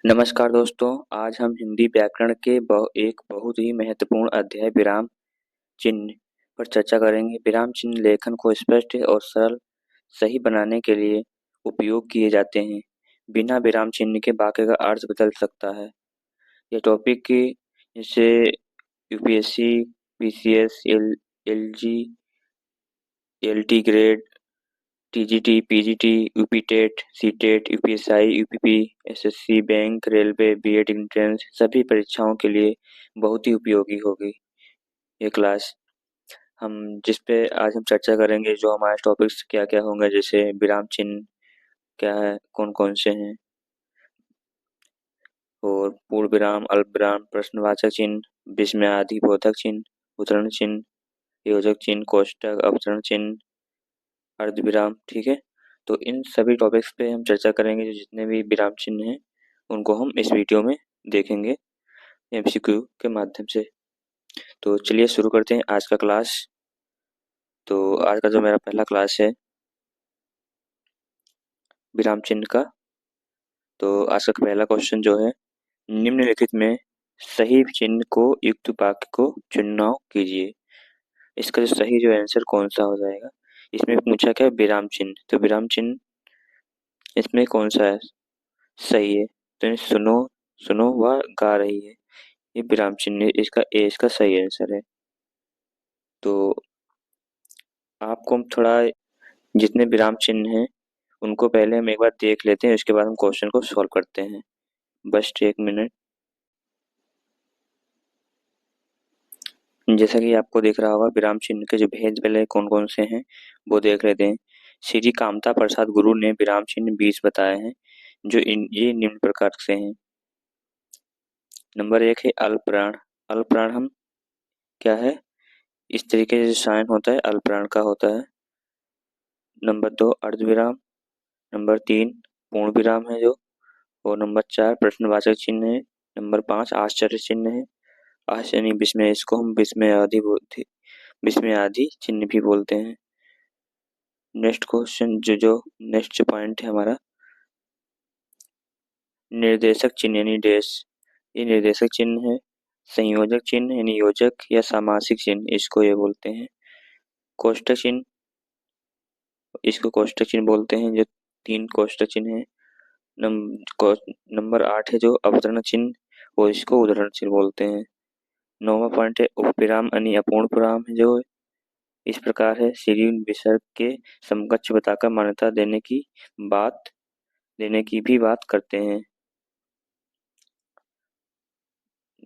नमस्कार दोस्तों, आज हम हिंदी व्याकरण के एक बहुत ही महत्वपूर्ण अध्याय विराम चिन्ह पर चर्चा करेंगे। विराम चिन्ह लेखन को स्पष्ट और सरल सही बनाने के लिए उपयोग किए जाते हैं। बिना विराम चिन्ह के वाक्य का अर्थ बदल सकता है। यह टॉपिक की जैसे UPSC, PCS, LG, LT grade, TGT, PGT, UP TET, C TET, UPSI, UPP, SSC, bank, railway, BEd entrance सभी परीक्षाओं के लिए बहुत ही उपयोगी होगी ये क्लास। हम जिस पे आज हम चर्चा करेंगे, जो हमारे टॉपिक्स क्या क्या होंगे, जैसे विराम चिन्ह क्या है, कौन कौन से हैं, और पूर्ण विराम, अल्प विराम, प्रश्नवाचक चिन्ह, विस्मयादि बोधक चिन्ह, उद्धरण चिन्ह, योजक चिन्ह, कोष्टक, अवतरण चिन्ह, अर्धविराम। ठीक है, तो इन सभी टॉपिक्स पे हम चर्चा करेंगे। जो जितने भी विराम चिन्ह हैं उनको हम इस वीडियो में देखेंगे एमसीक्यू के माध्यम से। तो चलिए शुरू करते हैं आज का क्लास। तो आज का जो मेरा पहला क्लास है विराम चिन्ह का, तो आज का पहला क्वेश्चन जो है, निम्नलिखित में सही चिन्ह को युक्त वाक्य को चुनाव कीजिए। इसका जो सही जो आंसर कौन सा हो जाएगा, इसमें पूछा क्या है, विराम चिन्ह। तो विराम चिन्ह इसमें कौन सा है सही है, तो ये सुनो, सुनो वह गा रही है, ये विराम चिन्ह है, इसका ए इसका सही आंसर है। तो आपको हम थोड़ा जितने विराम चिन्ह हैं उनको पहले हम एक बार देख लेते हैं, उसके बाद हम क्वेश्चन को सॉल्व करते हैं। बस एक मिनट। जैसा कि आपको दिख रहा होगा, विराम चिन्ह के जो भेद पहले कौन कौन से हैं वो देख लेते हैं। श्री कामता प्रसाद गुरु ने विराम चिन्ह 20 बताए हैं, जो ये निम्न प्रकार से हैं। नंबर 1 है अल्पप्राण। अल्पप्राण हम क्या है, इस तरीके से साइन होता है, अल्पप्राण का होता है। नंबर 2 अर्धविराम। नंबर 3 पूर्ण विराम है जो, और नंबर 4 प्रश्नवाचक चिन्ह है। नंबर 5 आश्चर्य चिन्ह है। आश्चर्य विस्मय, इसको हम विस्मयादि बोलते, विस्मयादि चिन्ह भी बोलते हैं। नेक्स्ट क्वेश्चन जो नेक्स्ट पॉइंट है हमारा, निर्देशक चिन्ह यानी डैश, ये निर्देशक चिन्ह है। संयोजक चिन्ह यानी योजक या सामासिक चिन्ह, इसको ये बोलते हैं। कोष्टक चिन्ह, इसको कोष्टक चिन्ह बोलते हैं, जो 3 कोष्टक चिन्ह है। नंबर 8 है जो अवतरण चिन्ह, और इसको उद्धरण चिन्ह बोलते हैं। 9वां पॉइंट है उपविराम यानी अपूर्ण विराम है, जो इस प्रकार है, श्री विसर्ग के समकक्ष बताकर मान्यता देने की भी बात करते हैं।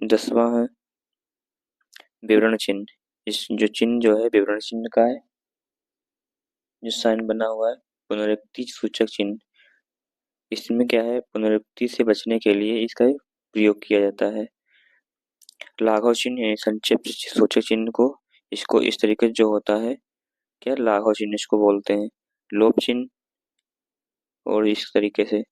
10वां है विवरण चिन्ह। इस जो चिन्ह जो है विवरण चिन्ह का है, जो साइन बना हुआ है, पुनरुक्ति सूचक चिन्ह। इसमें क्या है, पुनरुक्ति से बचने के लिए इसका प्रयोग किया जाता है। लाघव चिन्ह यानी संक्षिप्त सूचक चिन्ह को, इसको इस तरीके से जो होता है, क्या लाघव चिन्ह इसको बोलते हैं। लोप चिन्ह, और इस तरीके से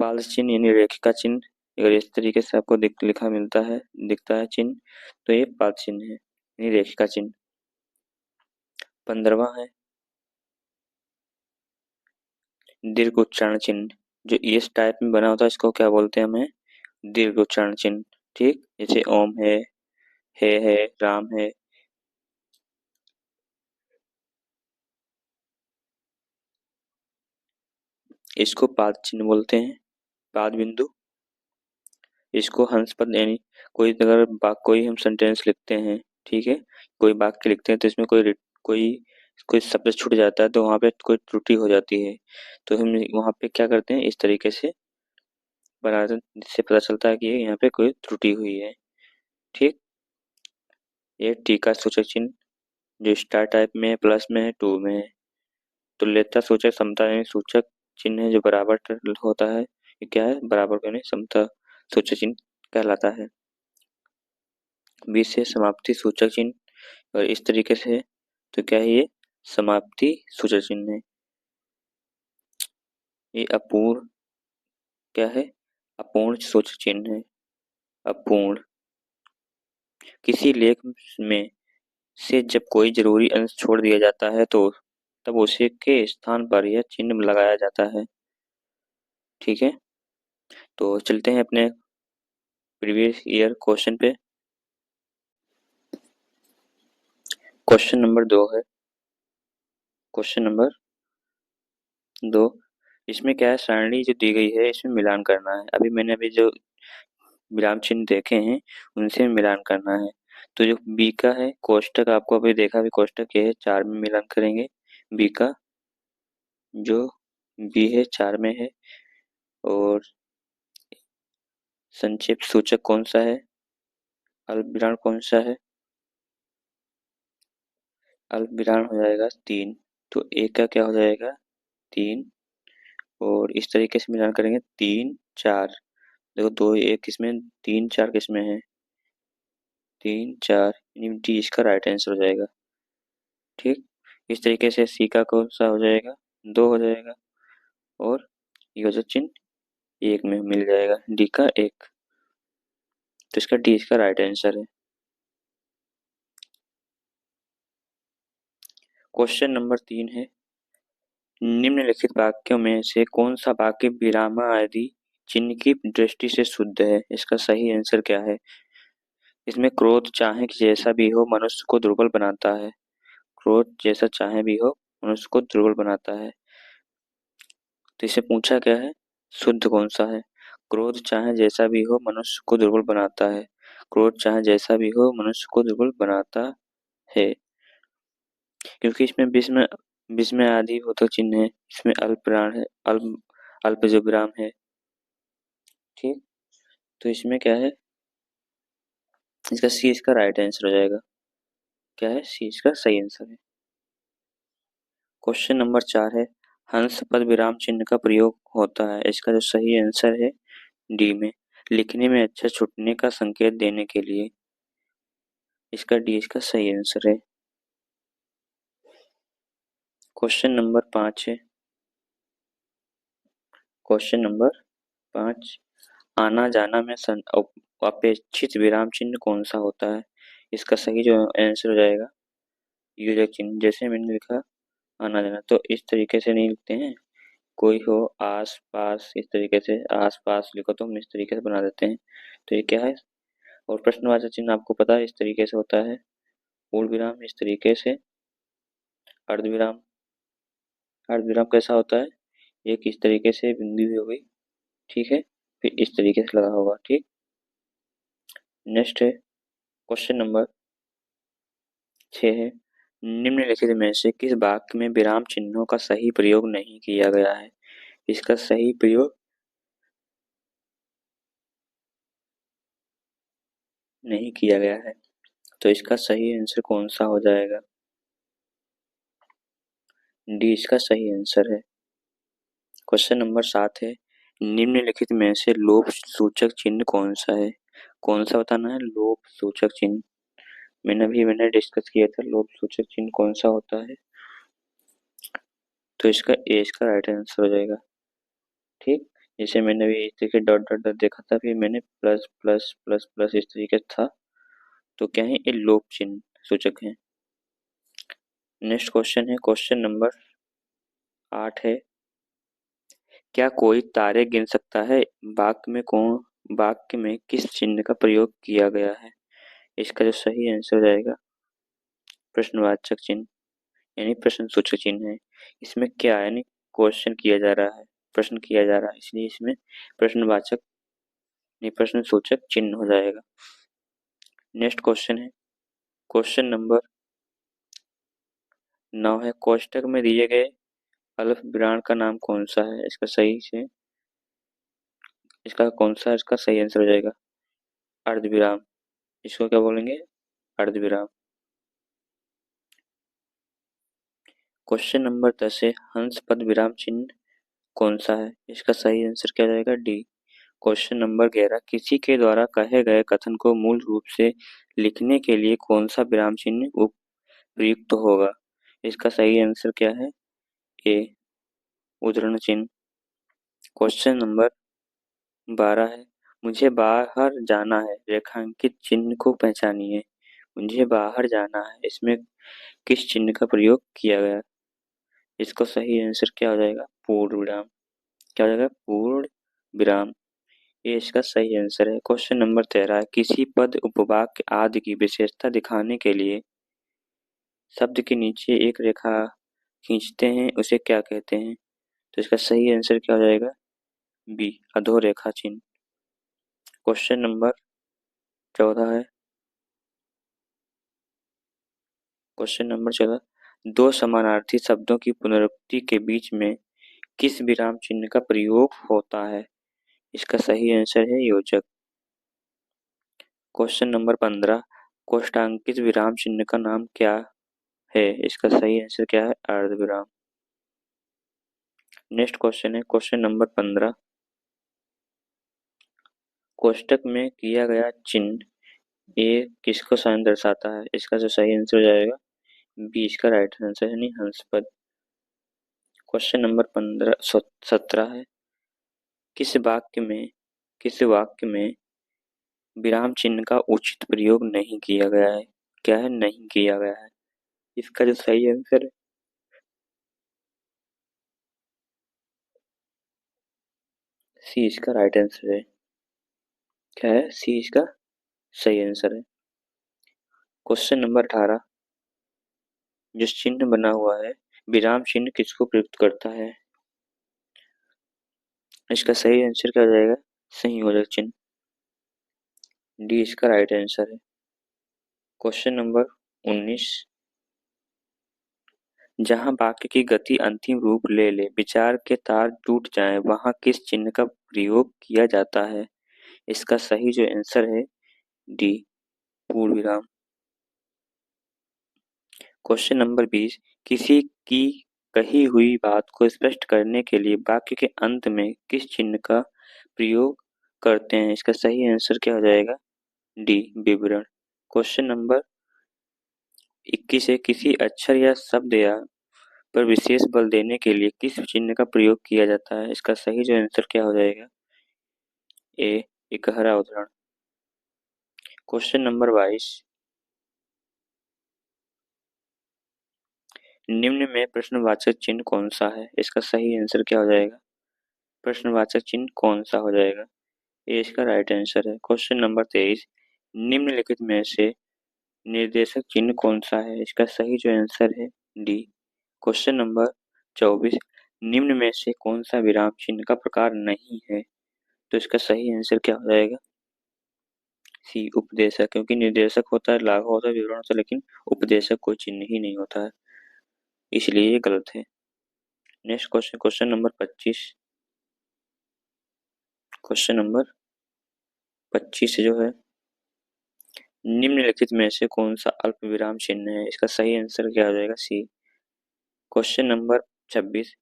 पाल चिन्ह यानी रेखिका चिन्ह, अगर इस तरीके से आपको लिखा मिलता है, दिखता है चिन्ह, तो ये पाद चिन्ह है यानी रेखिका चिन्ह। 15वां है दीर्घ उच्चारण चिन्ह, जो इस टाइप में बना होता है, इसको क्या बोलते हैं हमें, दीर्घ उच्चारण चिन्ह। ठीक, जैसे ओम है, राम है। इसको पाद चिन्ह बोलते हैं, पाद बिंदु। इसको हंस पद यानी अगर कोई हम सेंटेंस लिखते हैं, ठीक है, कोई वाक्य लिखते हैं, तो इसमें कोई कोई शब्द छूट जाता है, तो वहाँ पे कोई त्रुटि हो जाती है, तो हम वहाँ पे क्या करते हैं, इस तरीके से बनाते हैं, जिससे पता चलता है कि यहाँ पे कोई त्रुटि हुई है। ठीक, ये टीका सूचक चिन्ह, जो स्टार टाइप में है, प्लस में है, टू में है। तुल्यता सूचक समता यानी सूचक चिन्ह है, जो बराबर होता है, ये क्या है, बराबर यानी समता सूचक चिन्ह कहलाता है। 20 से समाप्ति सूचक चिन्ह, और इस तरीके से, तो क्या है, ये समाप्ति सूचक चिन्ह है। ये अपूर्ण क्या है, अपूर्ण सूचक चिन्ह है। अपूर्ण, किसी लेख में से जब कोई जरूरी अंश छोड़ दिया जाता है, तो तब उसे के स्थान पर यह चिन्ह लगाया जाता है। ठीक है, तो चलते हैं अपने प्रीवियस ईयर क्वेश्चन पे। क्वेश्चन नंबर 2 है। क्वेश्चन नंबर 2, इसमें क्या है, सारणी जो दी गई है इसमें मिलान करना है। मैंने जो विराम चिन्ह देखे हैं उनसे मिलान करना है। तो जो बी का है कोष्टक, आपको अभी देखा भी कोष्टक ये है 4 में मिलान करेंगे। बी का जो बी है 4 में है। और संक्षिप्त सूचक कौन सा है, अल्पविराम कौन सा है, अल्पविराम हो जाएगा 3। तो ए का क्या हो जाएगा 3। और इस तरीके से मिलान करेंगे 3 4। देखो 2 1 किसमें, 3 4 किसमें है, 3 4, यानी डी इसका राइट आंसर हो जाएगा। ठीक, इस तरीके से सी का कौन सा हो जाएगा 2 हो जाएगा। और योजक चिन्ह 1 में मिल जाएगा, डी का 1। तो इसका डी इसका राइट आंसर है। क्वेश्चन नंबर 3 है, निम्नलिखित वाक्यों में से कौन सा वाक्य विराम आदि चिन्ह की दृष्टि से शुद्ध है। इसका सही आंसर क्या है। इसमें क्रोध चाहे कि जैसा भी हो मनुष्य को दुर्बल बनाता है। क्रोध जैसा चाहे भी हो मनुष्य को दुर्बल बनाता है। तो इसे पूछा क्या है, शुद्ध कौन सा है। क्रोध चाहे जैसा भी हो मनुष्य को दुर्बल बनाता है। क्रोध चाहे जैसा भी हो मनुष्य को दुर्बल बनाता है, क्योंकि इसमें विस्मय आदि बोधक चिन्ह है, इसमें अल्प प्राण है, अल्प जो विराम है। ठीक, तो इसमें क्या है, इसका सी इसका राइट आंसर हो जाएगा। क्या है, सी इसका सही आंसर है। क्वेश्चन नंबर 4 है, हंस पद विराम चिन्ह का प्रयोग होता है। इसका जो सही आंसर है डी में, लिखने में अक्षर छूटने का संकेत देने के लिए। इसका डी इसका सही आंसर है। क्वेश्चन नंबर 5 है। क्वेश्चन नंबर 5, आना जाना में अपेक्षित विराम चिन्ह कौन सा होता है। इसका सही जो आंसर हो जाएगा योजक चिन्ह। जैसे मैंने लिखा आना जाना, तो इस तरीके से नहीं लिखते हैं, कोई हो आस पास, इस तरीके से आस पास लिखो तो हम इस तरीके से बना देते हैं। तो ये क्या है, और प्रश्नवाचक चिन्ह आपको पता है इस तरीके से होता है, पूर्ण विराम इस तरीके से, अर्धविराम, अर्धविराम कैसा होता है, एक इस तरीके से बिंदु हो गई, ठीक है, फिर इस तरीके से लगा होगा। ठीक, नेक्स्ट है क्वेश्चन नंबर 6 है, निम्नलिखित में से किस वाक्य में विराम चिन्हों का सही प्रयोग नहीं किया गया है। इसका सही प्रयोग नहीं किया गया है, तो इसका सही आंसर कौन सा हो जाएगा, डी इसका सही आंसर है। क्वेश्चन नंबर 7 है, निम्नलिखित में से लोप सूचक चिन्ह कौन सा है। कौन सा बताना है, लोप सूचक चिन्ह। मैंने डिस्कस किया था लोप सूचक चिन्ह कौन सा होता है। तो इसका ए इसका राइट आंसर हो जाएगा। ठीक, जैसे मैंने अभी इस तरीके डॉट डॉट डॉट देखा था, फिर मैंने प्लस प्लस प्लस प्लस इस तरीके से था, तो क्या है, ये लोप चिन्ह सूचक है। नेक्स्ट क्वेश्चन है, क्वेश्चन नंबर 8 है, क्या कोई तारे गिन सकता है, वाक्य में किस चिन्ह का प्रयोग किया गया है। इसका जो सही आंसर हो जाएगा प्रश्नवाचक चिन्ह, यानी प्रश्न सूचक चिन्ह है। इसमें क्या है, यानी क्वेश्चन किया जा रहा है, प्रश्न किया जा रहा है, इसलिए इसमें प्रश्नवाचक यानी प्रश्न सूचक चिन्ह हो जाएगा। नेक्स्ट क्वेश्चन है, क्वेश्चन नंबर 9 है, कोष्टक में दिए गए अल्प विराम का नाम कौन सा है। इसका सही आंसर हो जाएगा अर्धविराम। इसको क्या बोलेंगे, अर्धविराम। क्वेश्चन नंबर 10 है, हंस पद विराम चिन्ह कौन सा है। इसका सही आंसर क्या जाएगा, डी। क्वेश्चन नंबर 11, किसी के द्वारा कहे गए कथन को मूल रूप से लिखने के लिए कौन सा विराम चिन्ह उपयुक्त होगा। इसका सही आंसर क्या है, ए, उद्धरण चिन्ह। क्वेश्चन नंबर 12 है, मुझे बाहर जाना है, रेखांकित चिन्ह को पहचानिए। मुझे बाहर जाना है, इसमें किस चिन्ह का प्रयोग किया गया। इसका सही आंसर क्या हो जाएगा, पूर्ण विराम। क्या हो जाएगा, पूर्ण विराम। ये इसका सही आंसर है। क्वेश्चन नंबर 13 किसी पद उपवाक्य आदि की विशेषता दिखाने के लिए शब्द के नीचे एक रेखा खींचते हैं उसे क्या कहते हैं? तो इसका सही आंसर क्या हो जाएगा? बी अधोरेखा चिन्ह। क्वेश्चन नंबर 14 है। क्वेश्चन नंबर 14 दो समानार्थी शब्दों की पुनरुक्ति के बीच में किस विराम चिन्ह का प्रयोग होता है? इसका सही आंसर है योजक। क्वेश्चन नंबर 15 कोष्टांकित विराम चिन्ह का नाम क्या है? इसका सही आंसर क्या है? अर्धविराम। नेक्स्ट क्वेश्चन है क्वेश्चन नंबर 15 कोष्टक में किया गया चिन्ह ये किसको साइन दर्शाता है? इसका जो सही आंसर हो जाएगा बी इसका राइट आंसर है, यानी हंसपद। क्वेश्चन नंबर 17 है किस वाक्य में विराम चिन्ह का उचित प्रयोग नहीं किया गया है? क्या है? नहीं किया गया है। इसका जो सही आंसर है सी इसका राइट आंसर है। क्या है? सी इसका सही आंसर है। क्वेश्चन नंबर 18 जिस चिन्ह बना हुआ है विराम चिन्ह किसको प्रयुक्त करता है? इसका सही आंसर क्या हो जाएगा? संयोजक चिन्ह। डी इसका राइट आंसर है। क्वेश्चन नंबर 19 जहां वाक्य की गति अंतिम रूप ले ले विचार के तार टूट जाएं वहां किस चिन्ह का प्रयोग किया जाता है? इसका सही जो आंसर है डी पूर्ण विराम। क्वेश्चन नंबर 20 किसी की कही हुई बात को स्पष्ट करने के लिए वाक्य के अंत में किस चिन्ह का प्रयोग करते हैं? इसका सही आंसर क्या हो जाएगा? डी विवरण। क्वेश्चन नंबर 21 है किसी अक्षर या शब्द या पर विशेष बल देने के लिए किस चिन्ह का प्रयोग किया जाता है? इसका सही जो आंसर क्या हो जाएगा? ए इकहरा उदाहरण। क्वेश्चन नंबर 22 निम्न में प्रश्नवाचक चिन्ह कौन सा है? इसका सही आंसर क्या हो जाएगा? प्रश्नवाचक चिन्ह कौन सा हो जाएगा? ये इसका राइट आंसर है। क्वेश्चन नंबर 23 निम्नलिखित में से निर्देशक चिन्ह कौन सा है? इसका सही जो आंसर है डी। क्वेश्चन नंबर 24 निम्न में से कौन सा विराम चिन्ह का प्रकार नहीं है? तो इसका सही आंसर क्या हो जाएगा? सी उपदेशक। क्योंकि निर्देशक होता है, लागू होता है, विवरण होता है, लेकिन उपदेशक कोई चिन्ह ही नहीं होता है, इसलिए ये गलत है। Next question question number 25 question number 25 जो है निम्नलिखित में से कौन सा अल्प विराम चिन्ह है? इसका सही आंसर क्या हो जाएगा? सी। क्वेश्चन नंबर 26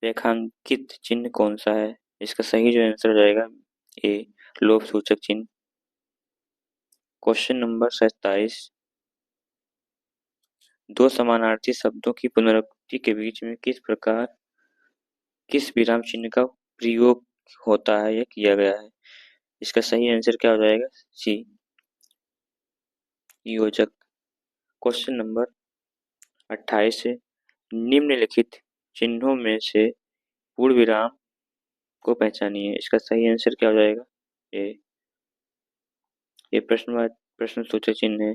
रेखांकित चिन्ह कौन सा है? इसका सही जो आंसर हो जाएगा ए लोभ सूचक चिन्ह। क्वेश्चन नंबर 27 दो समानार्थी शब्दों की पुनरुक्ति के बीच में किस विराम चिन्ह का प्रयोग होता है या किया गया है? इसका सही आंसर क्या हो जाएगा? सी योजक। क्वेश्चन नंबर 28 है निम्नलिखित चिन्हों में से पूर्ण विराम को पहचानिए। इसका सही आंसर क्या हो जाएगा? ए ये प्रश्न सूचक चिन्ह है,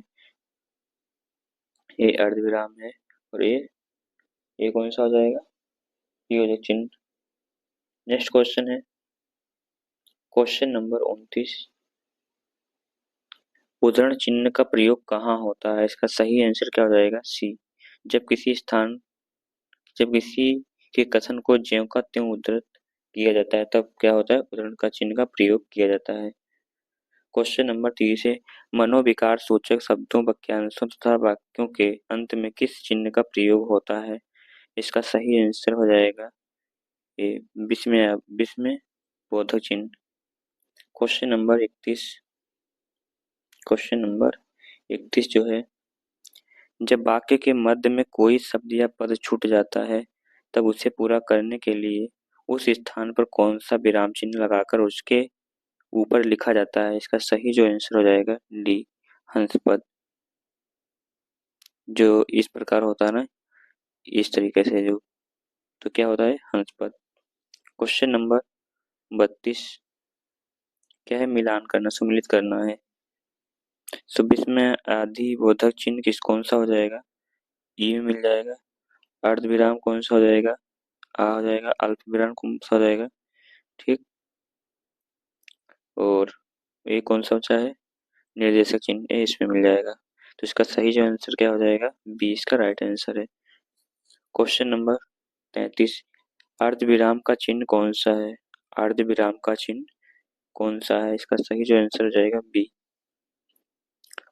ये अर्धविराम है और ये कौन सा हो जाएगा? योजक चिन्ह। नेक्स्ट क्वेश्चन है क्वेश्चन नंबर 29 उद्धरण चिन्ह का प्रयोग कहाँ होता है? इसका सही आंसर क्या हो जाएगा? सी जब किसी स्थान जब किसी के कथन को ज्यों का त्यों उद्धृत किया जाता है तब क्या होता है? उद्धरण का चिन्ह का प्रयोग किया जाता है। क्वेश्चन नंबर 30 है मनोविकार सूचक शब्दों वाक्यांशों तथा वाक्यों के अंत में किस चिन्ह का प्रयोग होता है? इसका सही आंसर हो जाएगा ये विस्मय बोधक चिन्ह। क्वेश्चन नंबर 31 जो है जब वाक्य के मध्य में कोई शब्द या पद छूट जाता है तब उसे पूरा करने के लिए उस स्थान पर कौन सा विराम चिन्ह लगाकर उसके ऊपर लिखा जाता है? इसका सही जो आंसर हो जाएगा डी हंसपद। जो इस प्रकार होता है ना, इस तरीके से जो तो क्या होता है? हंसपद। क्वेश्चन नंबर 32 क्या है, मिलान करना, सम्मिलित करना है। तो इसमें आदि बोधक चिन्ह कौन सा हो जाएगा, ई में मिल जाएगा। अर्ध विराम कौन सा हो जाएगा, आ हो जाएगा। अल्प विराम कौन सा हो जाएगा, ठीक। और ये कौन सा बचा है, निर्देशक चिन्ह, ए इसमें मिल जाएगा। तो इसका सही जो आंसर क्या हो जाएगा, बी इसका राइट आंसर है। क्वेश्चन नंबर 33, अर्ध विराम का चिन्ह कौन सा है, अर्ध विराम का चिन्ह कौन सा है, इसका सही जो आंसर हो जाएगा बी।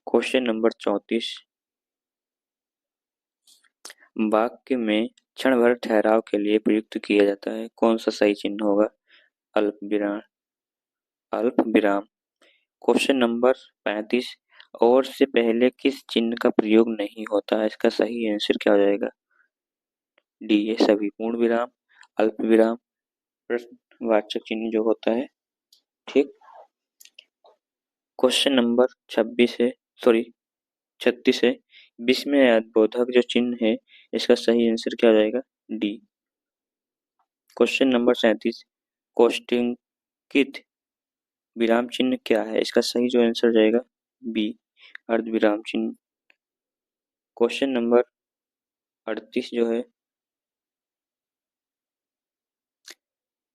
क्वेश्चन नंबर 34, वाक्य में क्षण भर ठहराव के लिए प्रयुक्त किया जाता है, कौन सा सही चिन्ह होगा, अल्प विराम, अल्प विराम। क्वेश्चन नंबर 35, और से पहले किस चिन्ह का प्रयोग नहीं होता है, इसका सही आंसर क्या हो जाएगा, डी ये सभी। पूर्ण विराम, अल्प विराम, प्रश्नवाचक चिन्ह जो होता है, ठीक। क्वेश्चन नंबर 26 है, सॉरी 36 है, विस्मयादिबोधक जो चिन्ह है, इसका सही आंसर क्या हो जाएगा, डी। क्वेश्चन नंबर 37, कोष्टकित विराम चिन्ह क्या है, इसका सही जो आंसर हो जाएगा बी, अर्ध विराम चिन्ह। क्वेश्चन नंबर 38 जो है,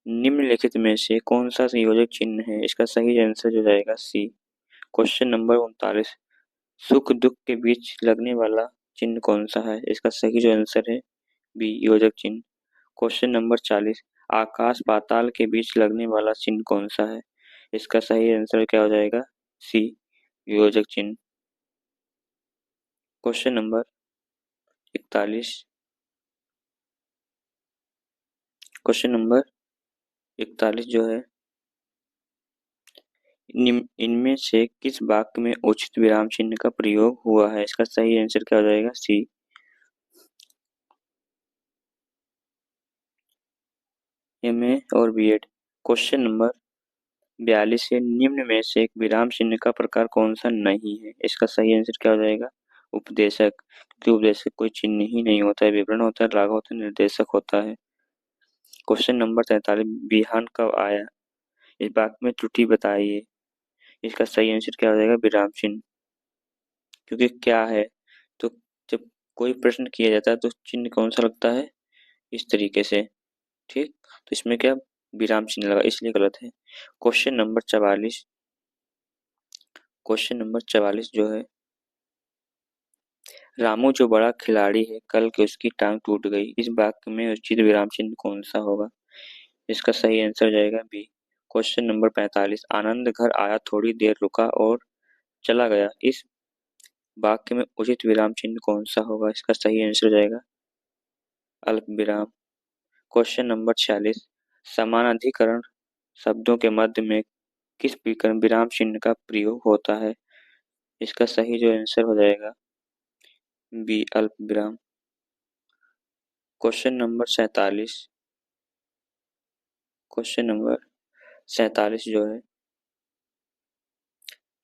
निम्नलिखित में से कौन सा संयोजक चिन्ह है, इसका सही आंसर हो जाएगा सी। क्वेश्चन नंबर 39, सुख दुख के बीच लगने वाला चिन्ह कौन सा है, इसका सही जो आंसर है बी, योजक चिन्ह। क्वेश्चन नंबर 40, आकाश पाताल के बीच लगने वाला चिन्ह कौन सा है, इसका सही आंसर क्या हो जाएगा, सी, योजक चिन्ह। क्वेश्चन नंबर 41, क्वेश्चन नंबर 41 जो है, इनमें से किस वाक्य में उचित विराम चिन्ह का प्रयोग हुआ है, इसका सही आंसर क्या हो जाएगा, सी, एमए और बीएड। क्वेश्चन नंबर 42 है, निम्न में से एक विराम चिन्ह का प्रकार कौन सा नहीं है, इसका सही आंसर क्या हो जाएगा, उपदेशक। क्योंकि उपदेशक कोई चिन्ह ही नहीं होता है, विवरण होता है, राग होता है, निर्देशक होता है। क्वेश्चन नंबर 43, बिहान कब आया, इस वाक्य में त्रुटि बताइए, इसका सही आंसर क्या हो जाएगा, विराम चिन्ह। क्योंकि क्या है, तो जब कोई प्रश्न किया जाता है तो चिन्ह कौन सा लगता है, इस तरीके से, ठीक। तो इसमें क्या विराम चिन्ह लगा, इसलिए गलत है। क्वेश्चन नंबर 44, क्वेश्चन नंबर 44 जो है, रामू जो बड़ा खिलाड़ी है, कल के उसकी टांग टूट गई, इस वाक्य में उचित विराम चिन्ह कौन सा होगा, इसका सही आंसर हो जाएगा बी। क्वेश्चन नंबर 45, आनंद घर आया, थोड़ी देर रुका और चला गया, इस वाक्य में उचित विराम चिन्ह कौन सा होगा, इसका सही आंसर हो जाएगा अल्प विराम। क्वेश्चन नंबर 46, समानाधिकरण शब्दों के मध्य में किस विकर्ण विराम चिन्ह का प्रयोग होता है, इसका सही जो आंसर हो जाएगा बी, अल्प विराम। क्वेश्चन नंबर 47, क्वेश्चन नंबर 47 जो है,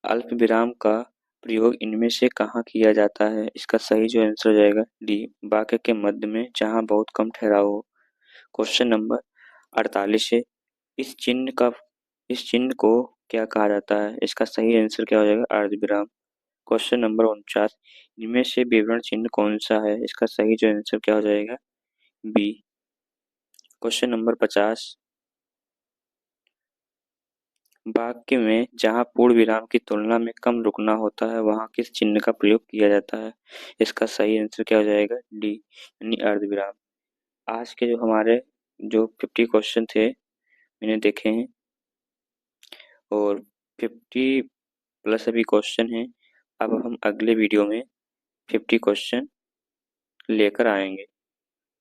अल्प विराम का प्रयोग इनमें से कहाँ किया जाता है, इसका सही जो आंसर हो जाएगा डी, वाक्य के मध्य में जहाँ बहुत कम ठहराव हो। क्वेश्चन नंबर 48 है, इस चिन्ह का, इस चिन्ह को क्या कहा जाता है, इसका सही आंसर क्या हो जाएगा, अर्ध विराम। क्वेश्चन नंबर 49, इनमें से विवरण चिन्ह कौन सा है, इसका सही जो आंसर क्या हो जाएगा, बी। क्वेश्चन नंबर 50, वाक्य में जहाँ पूर्ण विराम की तुलना में कम रुकना होता है, वहाँ किस चिन्ह का प्रयोग किया जाता है, इसका सही आंसर क्या हो जाएगा, डी, यानी अर्ध विराम। आज के जो हमारे जो 50 क्वेश्चन थे मैंने देखे हैं, और 50 प्लस अभी क्वेश्चन हैं। अब हम अगले वीडियो में 50 क्वेश्चन लेकर आएंगे।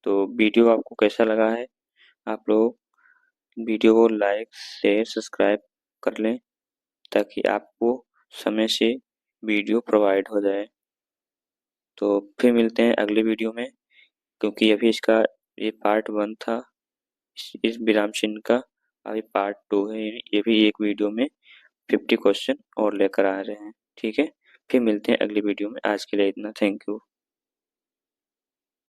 तो वीडियो आपको कैसा लगा है, आप लोग वीडियो को लाइक शेयर सब्सक्राइब कर लें, ताकि आपको समय से वीडियो प्रोवाइड हो जाए। तो फिर मिलते हैं अगले वीडियो में, क्योंकि अभी इसका ये पार्ट 1 था, इस विराम चिन्ह का, अभी पार्ट 2 है, ये भी एक वीडियो में 50 क्वेश्चन और लेकर आ रहे हैं, ठीक है। फिर मिलते हैं अगली वीडियो में, आज के लिए इतना, थैंक यू।